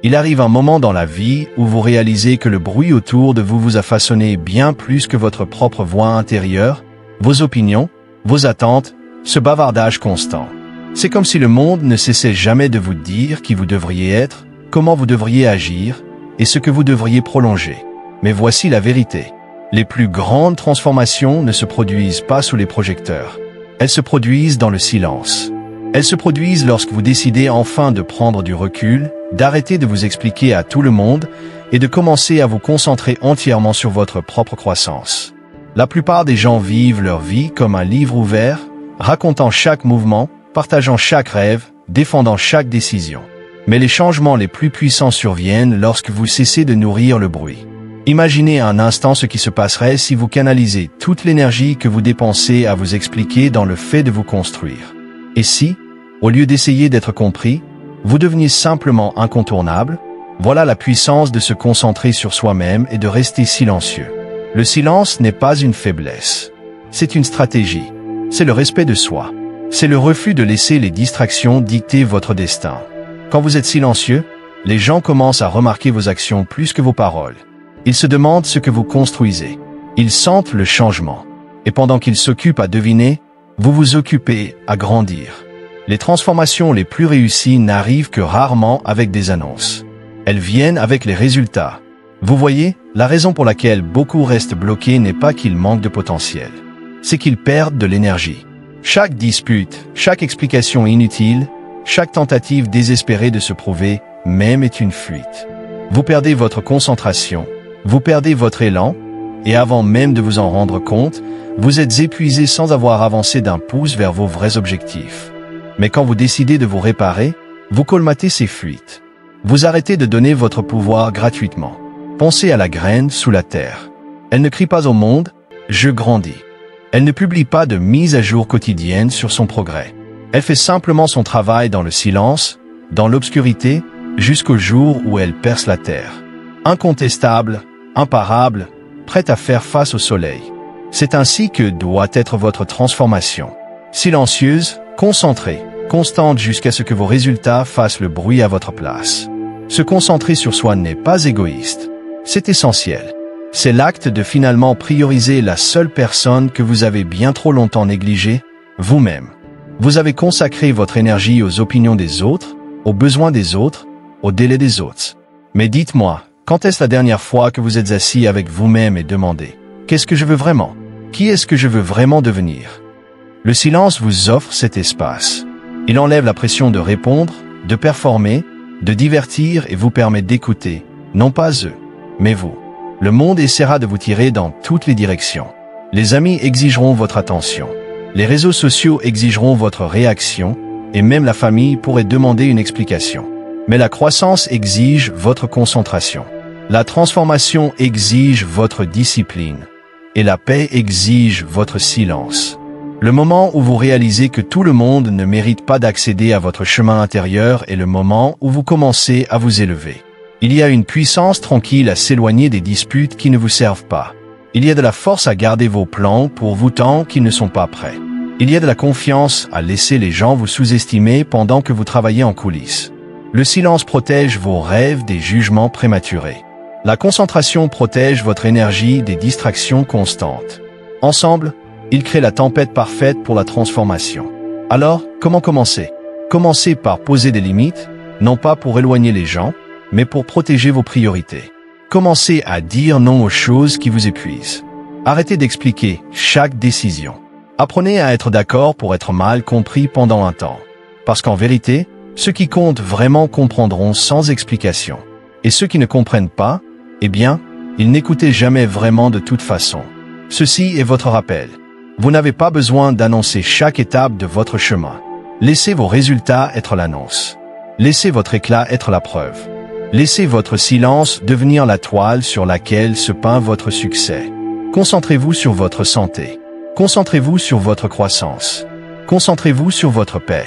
Il arrive un moment dans la vie où vous réalisez que le bruit autour de vous vous a façonné bien plus que votre propre voix intérieure, vos opinions, vos attentes, ce bavardage constant. C'est comme si le monde ne cessait jamais de vous dire qui vous devriez être, comment vous devriez agir, et ce que vous devriez prolonger. Mais voici la vérité. Les plus grandes transformations ne se produisent pas sous les projecteurs. Elles se produisent dans le silence. Elles se produisent lorsque vous décidez enfin de prendre du recul, d'arrêter de vous expliquer à tout le monde et de commencer à vous concentrer entièrement sur votre propre croissance. La plupart des gens vivent leur vie comme un livre ouvert, racontant chaque mouvement, partageant chaque rêve, défendant chaque décision. Mais les changements les plus puissants surviennent lorsque vous cessez de nourrir le bruit. Imaginez un instant ce qui se passerait si vous canalisez toute l'énergie que vous dépensez à vous expliquer dans le fait de vous construire. Et si, au lieu d'essayer d'être compris, vous deveniez simplement incontournable? Voilà la puissance de se concentrer sur soi-même et de rester silencieux. Le silence n'est pas une faiblesse. C'est une stratégie. C'est le respect de soi. C'est le refus de laisser les distractions dicter votre destin. Quand vous êtes silencieux, les gens commencent à remarquer vos actions plus que vos paroles. Ils se demandent ce que vous construisez. Ils sentent le changement. Et pendant qu'ils s'occupent à deviner, vous vous occupez à grandir. Les transformations les plus réussies n'arrivent que rarement avec des annonces. Elles viennent avec les résultats. Vous voyez, la raison pour laquelle beaucoup restent bloqués n'est pas qu'ils manquent de potentiel. C'est qu'ils perdent de l'énergie. Chaque dispute, chaque explication inutile, chaque tentative désespérée de se prouver, même est une fuite. Vous perdez votre concentration, vous perdez votre élan, et avant même de vous en rendre compte, vous êtes épuisé sans avoir avancé d'un pouce vers vos vrais objectifs. Mais quand vous décidez de vous réparer, vous colmatez ces fuites. Vous arrêtez de donner votre pouvoir gratuitement. Pensez à la graine sous la terre. Elle ne crie pas au monde « Je grandis ». Elle ne publie pas de mise à jour quotidienne sur son progrès. Elle fait simplement son travail dans le silence, dans l'obscurité, jusqu'au jour où elle perce la terre. Incontestable, imparable, prête à faire face au soleil. C'est ainsi que doit être votre transformation. Silencieuse, concentrée, constante jusqu'à ce que vos résultats fassent le bruit à votre place. Se concentrer sur soi n'est pas égoïste. C'est essentiel. C'est l'acte de finalement prioriser la seule personne que vous avez bien trop longtemps négligée, vous-même. Vous avez consacré votre énergie aux opinions des autres, aux besoins des autres, aux délais des autres. Mais dites-moi, quand est-ce la dernière fois que vous êtes assis avec vous-même et demandé « Qu'est-ce que je veux vraiment? Qui est-ce que je veux vraiment devenir ?» Le silence vous offre cet espace. Il enlève la pression de répondre, de performer, de divertir et vous permet d'écouter, non pas eux, mais vous. Le monde essaiera de vous tirer dans toutes les directions. Les amis exigeront votre attention. Les réseaux sociaux exigeront votre réaction, et même la famille pourrait demander une explication. Mais la croissance exige votre concentration. La transformation exige votre discipline. Et la paix exige votre silence. Le moment où vous réalisez que tout le monde ne mérite pas d'accéder à votre chemin intérieur est le moment où vous commencez à vous élever. Il y a une puissance tranquille à s'éloigner des disputes qui ne vous servent pas. Il y a de la force à garder vos plans pour vous tant qu'ils ne sont pas prêts. Il y a de la confiance à laisser les gens vous sous-estimer pendant que vous travaillez en coulisses. Le silence protège vos rêves des jugements prématurés. La concentration protège votre énergie des distractions constantes. Ensemble, ils créent la tempête parfaite pour la transformation. Alors, comment commencer? Commencez par poser des limites, non pas pour éloigner les gens, mais pour protéger vos priorités. Commencez à dire non aux choses qui vous épuisent. Arrêtez d'expliquer chaque décision. Apprenez à être d'accord pour être mal compris pendant un temps. Parce qu'en vérité, ceux qui comptent vraiment comprendront sans explication. Et ceux qui ne comprennent pas, eh bien, ils n'écoutaient jamais vraiment de toute façon. Ceci est votre rappel. Vous n'avez pas besoin d'annoncer chaque étape de votre chemin. Laissez vos résultats être l'annonce. Laissez votre éclat être la preuve. Laissez votre silence devenir la toile sur laquelle se peint votre succès. Concentrez-vous sur votre santé. Concentrez-vous sur votre croissance. Concentrez-vous sur votre paix.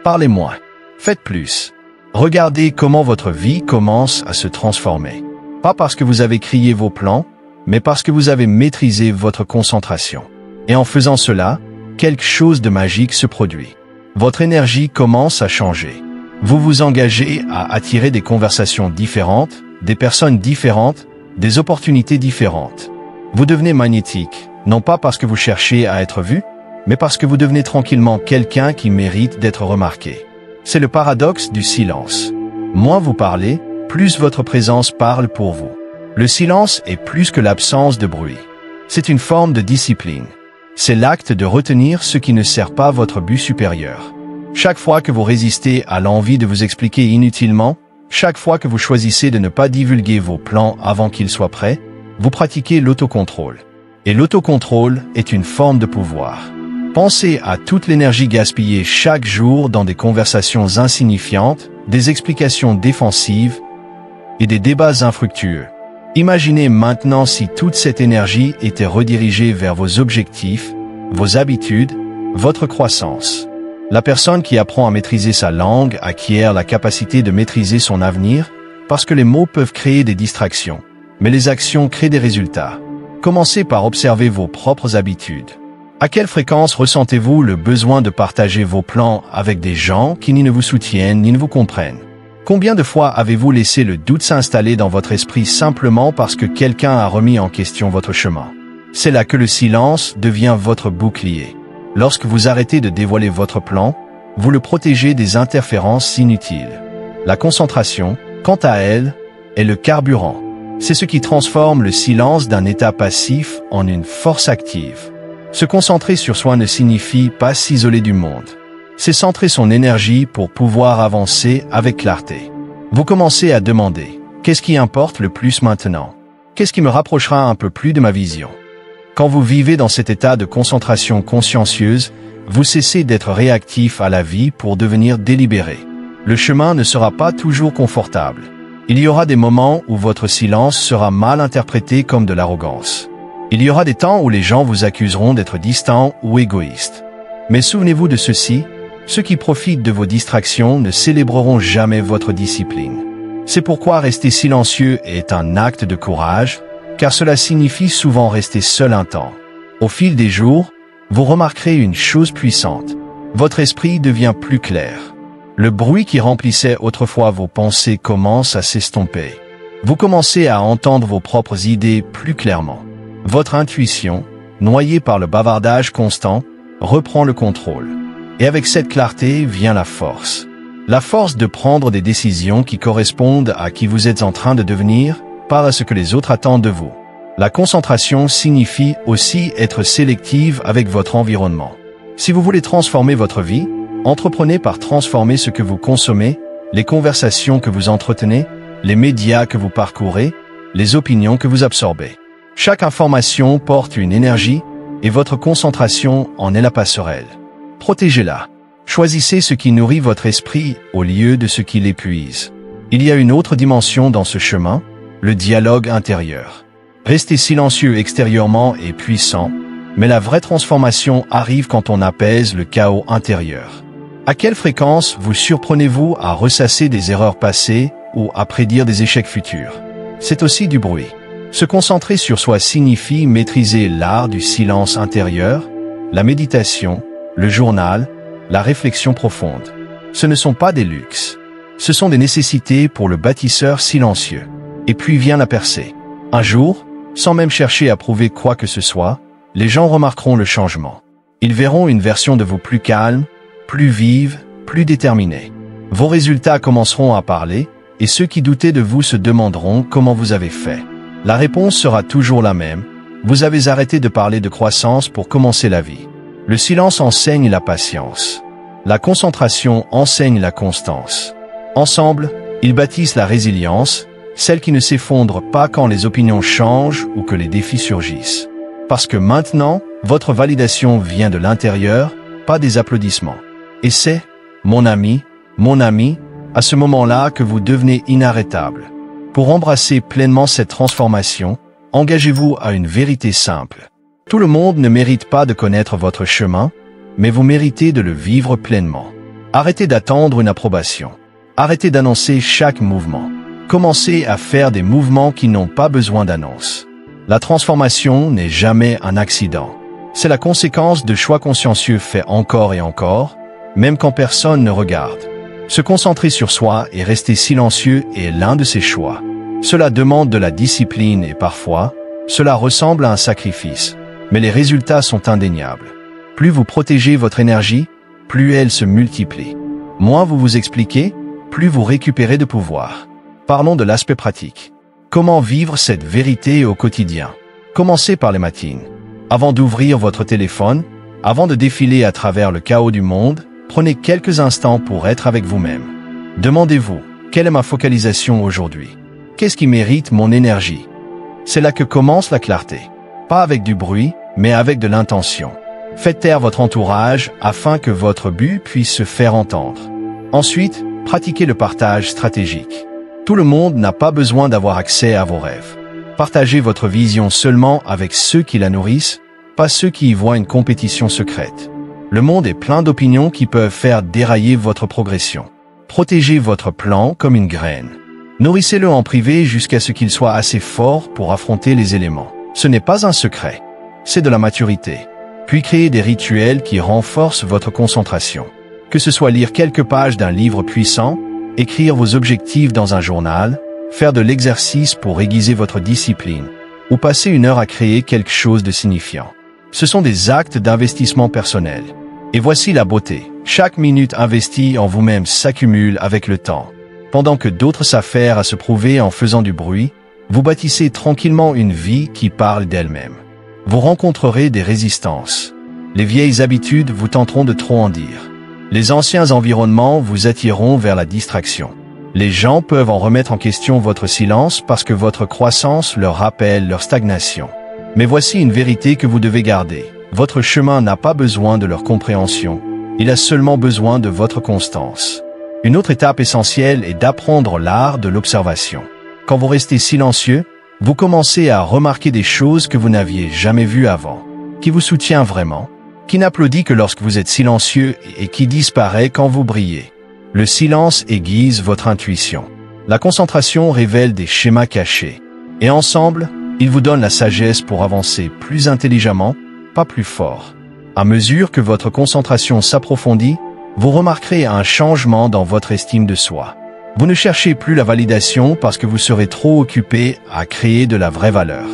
Parlez moins. Faites plus. Regardez comment votre vie commence à se transformer. Pas parce que vous avez crié vos plans, mais parce que vous avez maîtrisé votre concentration. Et en faisant cela, quelque chose de magique se produit. Votre énergie commence à changer. Vous vous engagez à attirer des conversations différentes, des personnes différentes, des opportunités différentes. Vous devenez magnétique, non pas parce que vous cherchez à être vu, mais parce que vous devenez tranquillement quelqu'un qui mérite d'être remarqué. C'est le paradoxe du silence. Moins vous parlez, plus votre présence parle pour vous. Le silence est plus que l'absence de bruit. C'est une forme de discipline. C'est l'acte de retenir ce qui ne sert pas votre but supérieur. Chaque fois que vous résistez à l'envie de vous expliquer inutilement, chaque fois que vous choisissez de ne pas divulguer vos plans avant qu'ils soient prêts, vous pratiquez l'autocontrôle. Et l'autocontrôle est une forme de pouvoir. Pensez à toute l'énergie gaspillée chaque jour dans des conversations insignifiantes, des explications défensives et des débats infructueux. Imaginez maintenant si toute cette énergie était redirigée vers vos objectifs, vos habitudes, votre croissance. La personne qui apprend à maîtriser sa langue acquiert la capacité de maîtriser son avenir parce que les mots peuvent créer des distractions, mais les actions créent des résultats. Commencez par observer vos propres habitudes. À quelle fréquence ressentez-vous le besoin de partager vos plans avec des gens qui ni ne vous soutiennent ni ne vous comprennent? Combien de fois avez-vous laissé le doute s'installer dans votre esprit simplement parce que quelqu'un a remis en question votre chemin? C'est là que le silence devient votre bouclier. Lorsque vous arrêtez de dévoiler votre plan, vous le protégez des interférences inutiles. La concentration, quant à elle, est le carburant. C'est ce qui transforme le silence d'un état passif en une force active. Se concentrer sur soi ne signifie pas s'isoler du monde. C'est centrer son énergie pour pouvoir avancer avec clarté. Vous commencez à demander, qu'est-ce qui importe le plus maintenant? Qu'est-ce qui me rapprochera un peu plus de ma vision? Quand vous vivez dans cet état de concentration consciencieuse, vous cessez d'être réactif à la vie pour devenir délibéré. Le chemin ne sera pas toujours confortable. Il y aura des moments où votre silence sera mal interprété comme de l'arrogance. Il y aura des temps où les gens vous accuseront d'être distant ou égoïste. Mais souvenez-vous de ceci, ceux qui profitent de vos distractions ne célébreront jamais votre discipline. C'est pourquoi rester silencieux est un acte de courage, car cela signifie souvent rester seul un temps. Au fil des jours, vous remarquerez une chose puissante. Votre esprit devient plus clair. Le bruit qui remplissait autrefois vos pensées commence à s'estomper. Vous commencez à entendre vos propres idées plus clairement. Votre intuition, noyée par le bavardage constant, reprend le contrôle. Et avec cette clarté vient la force. La force de prendre des décisions qui correspondent à qui vous êtes en train de devenir, pas à ce que les autres attendent de vous. La concentration signifie aussi être sélective avec votre environnement. Si vous voulez transformer votre vie, entreprenez par transformer ce que vous consommez, les conversations que vous entretenez, les médias que vous parcourez, les opinions que vous absorbez. Chaque information porte une énergie et votre concentration en est la passerelle. Protégez-la. Choisissez ce qui nourrit votre esprit au lieu de ce qui l'épuise. Il y a une autre dimension dans ce chemin, le dialogue intérieur. Rester silencieux extérieurement est puissant, mais la vraie transformation arrive quand on apaise le chaos intérieur. À quelle fréquence vous surprenez-vous à ressasser des erreurs passées ou à prédire des échecs futurs? C'est aussi du bruit. Se concentrer sur soi signifie maîtriser l'art du silence intérieur, la méditation, le journal, la réflexion profonde. Ce ne sont pas des luxes. Ce sont des nécessités pour le bâtisseur silencieux. Et puis vient la percée. Un jour, sans même chercher à prouver quoi que ce soit, les gens remarqueront le changement. Ils verront une version de vous plus calme, plus vive, plus déterminée. Vos résultats commenceront à parler, et ceux qui doutaient de vous se demanderont comment vous avez fait. La réponse sera toujours la même. Vous avez arrêté de parler de croissance pour commencer la vie. Le silence enseigne la patience. La concentration enseigne la constance. Ensemble, ils bâtissent la résilience, celle qui ne s'effondre pas quand les opinions changent ou que les défis surgissent. Parce que maintenant, votre validation vient de l'intérieur, pas des applaudissements. Et c'est, mon ami, à ce moment-là que vous devenez inarrêtable. Pour embrasser pleinement cette transformation, engagez-vous à une vérité simple. Tout le monde ne mérite pas de connaître votre chemin, mais vous méritez de le vivre pleinement. Arrêtez d'attendre une approbation. Arrêtez d'annoncer chaque mouvement. Commencez à faire des mouvements qui n'ont pas besoin d'annonce. La transformation n'est jamais un accident. C'est la conséquence de choix consciencieux faits encore et encore, même quand personne ne regarde. Se concentrer sur soi et rester silencieux est l'un de ces choix. Cela demande de la discipline et parfois, cela ressemble à un sacrifice, mais les résultats sont indéniables. Plus vous protégez votre énergie, plus elle se multiplie. Moins vous vous expliquez, plus vous récupérez de pouvoir. Parlons de l'aspect pratique. Comment vivre cette vérité au quotidien? Commencez par les matines. Avant d'ouvrir votre téléphone, avant de défiler à travers le chaos du monde, prenez quelques instants pour être avec vous-même. Demandez-vous, quelle est ma focalisation aujourd'hui? Qu'est-ce qui mérite mon énergie? C'est là que commence la clarté. Pas avec du bruit, mais avec de l'intention. Faites taire votre entourage afin que votre but puisse se faire entendre. Ensuite, pratiquez le partage stratégique. Tout le monde n'a pas besoin d'avoir accès à vos rêves. Partagez votre vision seulement avec ceux qui la nourrissent, pas ceux qui y voient une compétition secrète. Le monde est plein d'opinions qui peuvent faire dérailler votre progression. Protégez votre plan comme une graine. Nourrissez-le en privé jusqu'à ce qu'il soit assez fort pour affronter les éléments. Ce n'est pas un secret, c'est de la maturité. Puis créez des rituels qui renforcent votre concentration. Que ce soit lire quelques pages d'un livre puissant, écrire vos objectifs dans un journal, faire de l'exercice pour aiguiser votre discipline, ou passer 1 heure à créer quelque chose de signifiant. Ce sont des actes d'investissement personnel. Et voici la beauté. Chaque minute investie en vous-même s'accumule avec le temps. Pendant que d'autres s'affairent à se prouver en faisant du bruit, vous bâtissez tranquillement une vie qui parle d'elle-même. Vous rencontrerez des résistances. Les vieilles habitudes vous tenteront de trop en dire. Les anciens environnements vous attireront vers la distraction. Les gens peuvent en remettre en question votre silence parce que votre croissance leur rappelle leur stagnation. Mais voici une vérité que vous devez garder. Votre chemin n'a pas besoin de leur compréhension. Il a seulement besoin de votre constance. Une autre étape essentielle est d'apprendre l'art de l'observation. Quand vous restez silencieux, vous commencez à remarquer des choses que vous n'aviez jamais vues avant. Qui vous soutient vraiment? Qui n'applaudit que lorsque vous êtes silencieux et qui disparaît quand vous brillez? Le silence aiguise votre intuition. La concentration révèle des schémas cachés. Et ensemble, ils vous donnent la sagesse pour avancer plus intelligemment, pas plus fort. À mesure que votre concentration s'approfondit, vous remarquerez un changement dans votre estime de soi. Vous ne cherchez plus la validation parce que vous serez trop occupé à créer de la vraie valeur.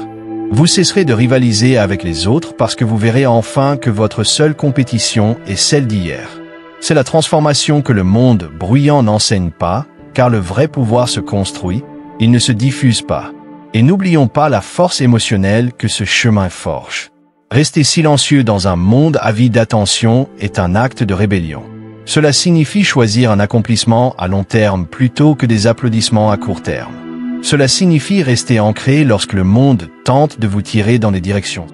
Vous cesserez de rivaliser avec les autres parce que vous verrez enfin que votre seule compétition est celle d'hier. C'est la transformation que le monde bruyant n'enseigne pas, car le vrai pouvoir se construit, il ne se diffuse pas. Et n'oublions pas la force émotionnelle que ce chemin forge. Rester silencieux dans un monde avide d'attention est un acte de rébellion. Cela signifie choisir un accomplissement à long terme plutôt que des applaudissements à court terme. Cela signifie rester ancré lorsque le monde tente de vous tirer dans des directions.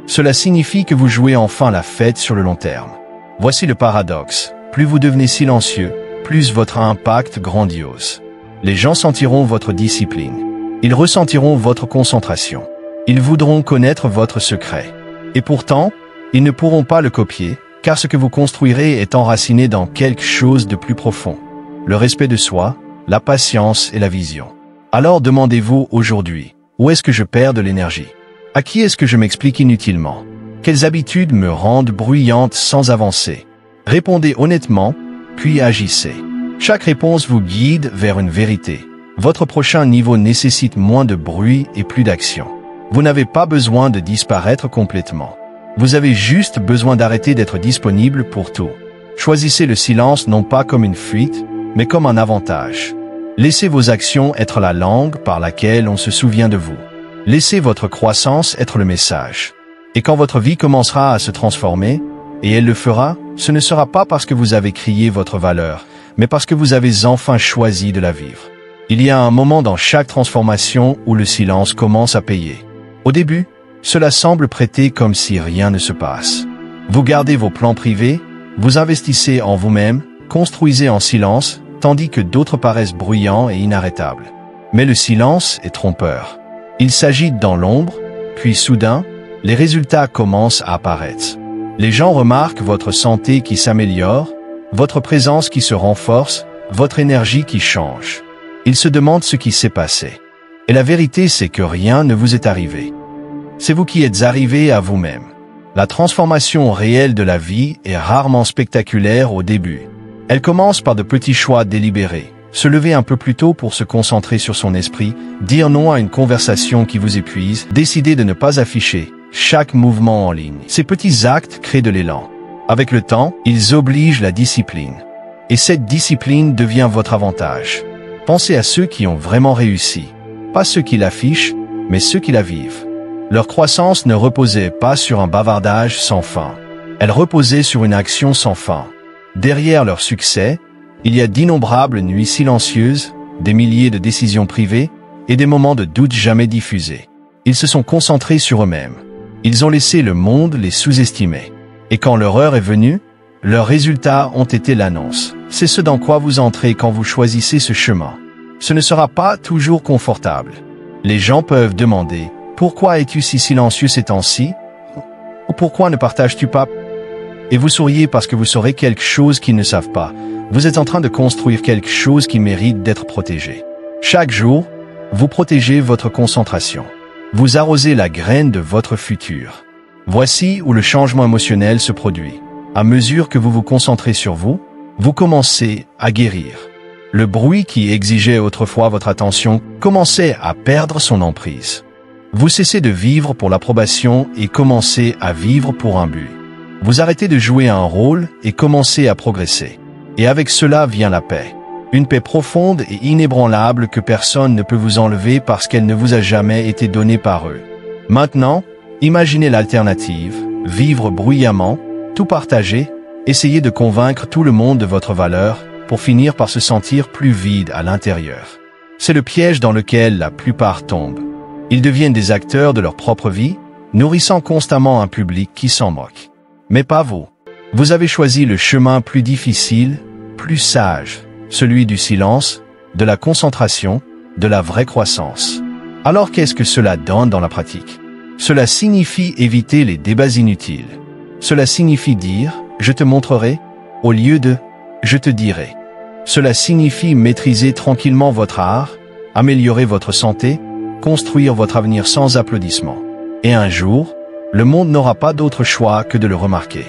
Cela signifie que vous jouez enfin la fête sur le long terme. Voici le paradoxe. Plus vous devenez silencieux, plus votre impact grandiose. Les gens sentiront votre discipline. Ils ressentiront votre concentration. Ils voudront connaître votre secret. Et pourtant, ils ne pourront pas le copier, car ce que vous construirez est enraciné dans quelque chose de plus profond. Le respect de soi, la patience et la vision. Alors demandez-vous aujourd'hui, où est-ce que je perds de l'énergie? À qui est-ce que je m'explique inutilement? Quelles habitudes me rendent bruyante sans avancer? Répondez honnêtement, puis agissez. Chaque réponse vous guide vers une vérité. Votre prochain niveau nécessite moins de bruit et plus d'action. Vous n'avez pas besoin de disparaître complètement. Vous avez juste besoin d'arrêter d'être disponible pour tout. Choisissez le silence non pas comme une fuite, mais comme un avantage. Laissez vos actions être la langue par laquelle on se souvient de vous. Laissez votre croissance être le message. Et quand votre vie commencera à se transformer, et elle le fera, ce ne sera pas parce que vous avez crié votre valeur, mais parce que vous avez enfin choisi de la vivre. Il y a un moment dans chaque transformation où le silence commence à payer. Au début, cela semble prêter comme si rien ne se passe. Vous gardez vos plans privés, vous investissez en vous-même, construisez en silence, tandis que d'autres paraissent bruyants et inarrêtables. Mais le silence est trompeur. Il s'agite dans l'ombre, puis soudain, les résultats commencent à apparaître. Les gens remarquent votre santé qui s'améliore, votre présence qui se renforce, votre énergie qui change. Ils se demandent ce qui s'est passé. Et la vérité, c'est que rien ne vous est arrivé. C'est vous qui êtes arrivé à vous-même. La transformation réelle de la vie est rarement spectaculaire au début. Elle commence par de petits choix délibérés. Se lever un peu plus tôt pour se concentrer sur son esprit, dire non à une conversation qui vous épuise, décider de ne pas afficher chaque mouvement en ligne. Ces petits actes créent de l'élan. Avec le temps, ils obligent la discipline. Et cette discipline devient votre avantage. Pensez à ceux qui ont vraiment réussi. Pas ceux qui l'affichent, mais ceux qui la vivent. Leur croissance ne reposait pas sur un bavardage sans fin. Elle reposait sur une action sans fin. Derrière leur succès, il y a d'innombrables nuits silencieuses, des milliers de décisions privées et des moments de doute jamais diffusés. Ils se sont concentrés sur eux-mêmes. Ils ont laissé le monde les sous-estimer. Et quand leur heure est venue, leurs résultats ont été l'annonce. C'est ce dans quoi vous entrez quand vous choisissez ce chemin. Ce ne sera pas toujours confortable. Les gens peuvent demander « Pourquoi es-tu si silencieux ces temps-ci » ou « Pourquoi ne partages-tu pas ?» Et vous souriez parce que vous saurez quelque chose qu'ils ne savent pas. Vous êtes en train de construire quelque chose qui mérite d'être protégé. Chaque jour, vous protégez votre concentration. Vous arrosez la graine de votre futur. Voici où le changement émotionnel se produit. À mesure que vous vous concentrez sur vous, vous commencez à guérir. Le bruit qui exigeait autrefois votre attention commençait à perdre son emprise. Vous cessez de vivre pour l'approbation et commencez à vivre pour un but. Vous arrêtez de jouer un rôle et commencez à progresser. Et avec cela vient la paix. Une paix profonde et inébranlable que personne ne peut vous enlever parce qu'elle ne vous a jamais été donnée par eux. Maintenant, imaginez l'alternative, vivre bruyamment, tout partager, essayer de convaincre tout le monde de votre valeur pour finir par se sentir plus vide à l'intérieur. C'est le piège dans lequel la plupart tombent. Ils deviennent des acteurs de leur propre vie, nourrissant constamment un public qui s'en moque. Mais pas vous. Vous avez choisi le chemin plus difficile, plus sage, celui du silence, de la concentration, de la vraie croissance. Alors qu'est-ce que cela donne dans la pratique? Cela signifie éviter les débats inutiles. Cela signifie dire « je te montrerai » au lieu de « je te dirai ». Cela signifie maîtriser tranquillement votre art, améliorer votre santé, construire votre avenir sans applaudissements. Et un jour, le monde n'aura pas d'autre choix que de le remarquer.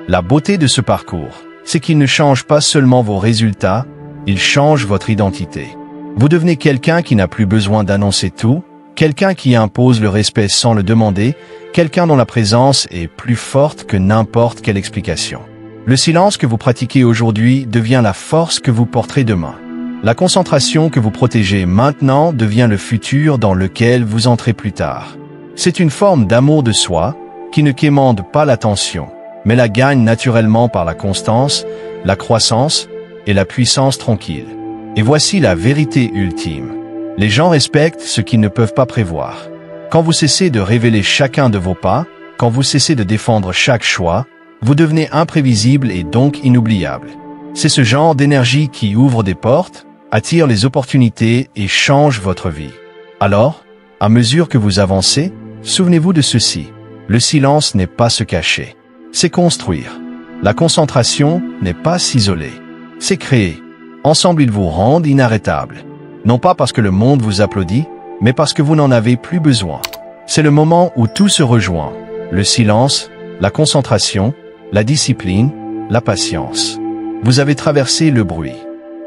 La beauté de ce parcours, c'est qu'il ne change pas seulement vos résultats, il change votre identité. Vous devenez quelqu'un qui n'a plus besoin d'annoncer tout, quelqu'un qui impose le respect sans le demander, quelqu'un dont la présence est plus forte que n'importe quelle explication. Le silence que vous pratiquez aujourd'hui devient la force que vous porterez demain. La concentration que vous protégez maintenant devient le futur dans lequel vous entrez plus tard. C'est une forme d'amour de soi qui ne quémande pas l'attention, mais la gagne naturellement par la constance, la croissance et la puissance tranquille. Et voici la vérité ultime. Les gens respectent ce qu'ils ne peuvent pas prévoir. Quand vous cessez de révéler chacun de vos pas, quand vous cessez de défendre chaque choix, vous devenez imprévisible et donc inoubliable. C'est ce genre d'énergie qui ouvre des portes, attire les opportunités et change votre vie. Alors, à mesure que vous avancez, souvenez-vous de ceci. Le silence n'est pas se cacher, c'est construire. La concentration n'est pas s'isoler, c'est créer. Ensemble, ils vous rendent inarrêtables. Non pas parce que le monde vous applaudit, mais parce que vous n'en avez plus besoin. C'est le moment où tout se rejoint. Le silence, la concentration, la discipline, la patience. Vous avez traversé le bruit.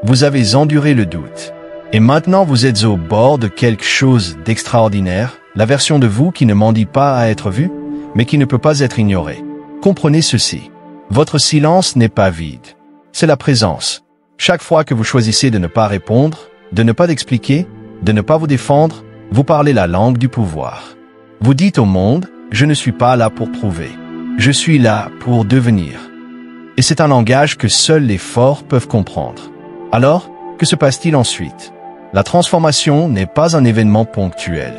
Vous avez enduré le doute. Et maintenant vous êtes au bord de quelque chose d'extraordinaire, la version de vous qui ne mendie pas à être vue, mais qui ne peut pas être ignorée. Comprenez ceci. Votre silence n'est pas vide. C'est la présence. Chaque fois que vous choisissez de ne pas répondre, de ne pas expliquer, de ne pas vous défendre, vous parlez la langue du pouvoir. Vous dites au monde, je ne suis pas là pour prouver. Je suis là pour devenir. Et c'est un langage que seuls les forts peuvent comprendre. Alors, que se passe-t-il ensuite? La transformation n'est pas un événement ponctuel.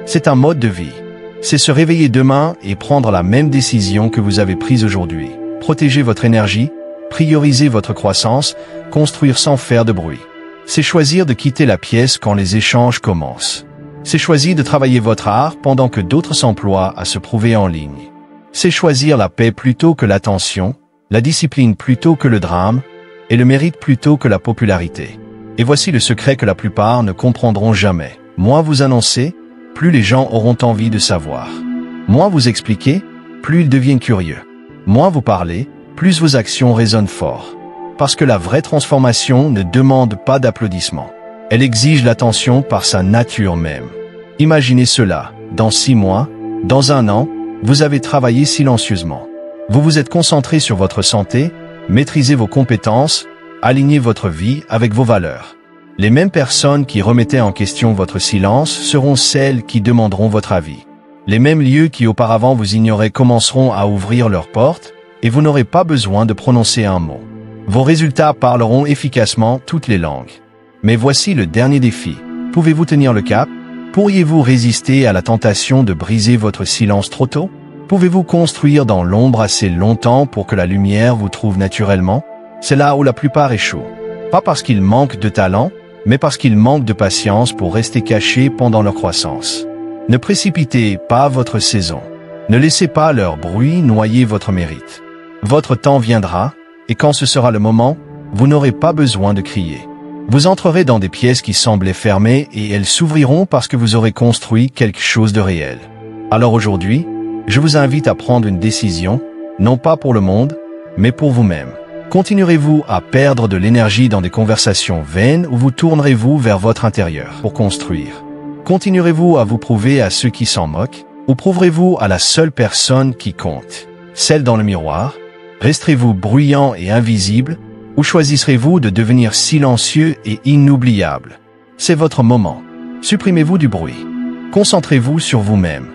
C'est un mode de vie. C'est se réveiller demain et prendre la même décision que vous avez prise aujourd'hui. Protéger votre énergie, prioriser votre croissance, construire sans faire de bruit. C'est choisir de quitter la pièce quand les échanges commencent. C'est choisir de travailler votre art pendant que d'autres s'emploient à se prouver en ligne. C'est choisir la paix plutôt que l'attention, la discipline plutôt que le drame, et le mérite plutôt que la popularité. Et voici le secret que la plupart ne comprendront jamais. Moins vous annoncez, plus les gens auront envie de savoir. Moins vous expliquez, plus ils deviennent curieux. Moins vous parlez, plus vos actions résonnent fort. parce que la vraie transformation ne demande pas d'applaudissements. Elle exige l'attention par sa nature même. Imaginez cela, dans 6 mois, dans 1 an, vous avez travaillé silencieusement. Vous vous êtes concentré sur votre santé, maîtrisez vos compétences, alignez votre vie avec vos valeurs. Les mêmes personnes qui remettaient en question votre silence seront celles qui demanderont votre avis. Les mêmes lieux qui auparavant vous ignoraient commenceront à ouvrir leurs portes et vous n'aurez pas besoin de prononcer un mot. Vos résultats parleront efficacement toutes les langues. Mais voici le dernier défi. Pouvez-vous tenir le cap? Pourriez-vous résister à la tentation de briser votre silence trop tôt? Pouvez-vous construire dans l'ombre assez longtemps pour que la lumière vous trouve naturellement? C'est là où la plupart échouent. Pas parce qu'ils manquent de talent, mais parce qu'ils manquent de patience pour rester cachés pendant leur croissance. Ne précipitez pas votre saison. Ne laissez pas leur bruit noyer votre mérite. Votre temps viendra, et quand ce sera le moment, vous n'aurez pas besoin de crier. Vous entrerez dans des pièces qui semblaient fermées et elles s'ouvriront parce que vous aurez construit quelque chose de réel. Alors aujourd'hui, je vous invite à prendre une décision, non pas pour le monde, mais pour vous-même. Continuerez-vous à perdre de l'énergie dans des conversations vaines ou vous tournerez-vous vers votre intérieur pour construire? Continuerez-vous à vous prouver à ceux qui s'en moquent ou prouverez-vous à la seule personne qui compte, celle dans le miroir? Resterez-vous bruyant et invisible ou choisirez-vous de devenir silencieux et inoubliable? C'est votre moment. Supprimez-vous du bruit. Concentrez-vous sur vous-même.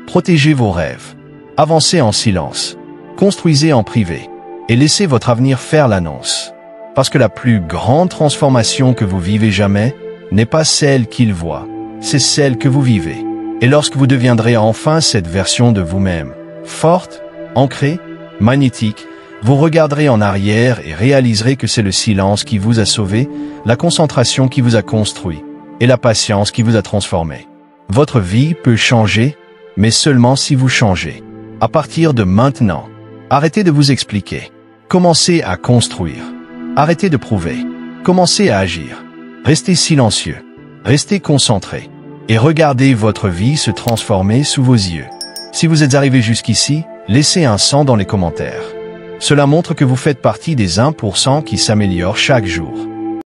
Protégez vos rêves. Avancez en silence. Construisez en privé. Et laissez votre avenir faire l'annonce. Parce que la plus grande transformation que vous vivez jamais n'est pas celle qu'il voit, c'est celle que vous vivez. Et lorsque vous deviendrez enfin cette version de vous-même, forte, ancrée, magnétique, vous regarderez en arrière et réaliserez que c'est le silence qui vous a sauvé, la concentration qui vous a construit, et la patience qui vous a transformé. Votre vie peut changer, mais seulement si vous changez. À partir de maintenant, arrêtez de vous expliquer. Commencez à construire. Arrêtez de prouver. Commencez à agir. Restez silencieux. Restez concentré. Et regardez votre vie se transformer sous vos yeux. Si vous êtes arrivé jusqu'ici, laissez un 100 dans les commentaires. Cela montre que vous faites partie des 1% qui s'améliorent chaque jour.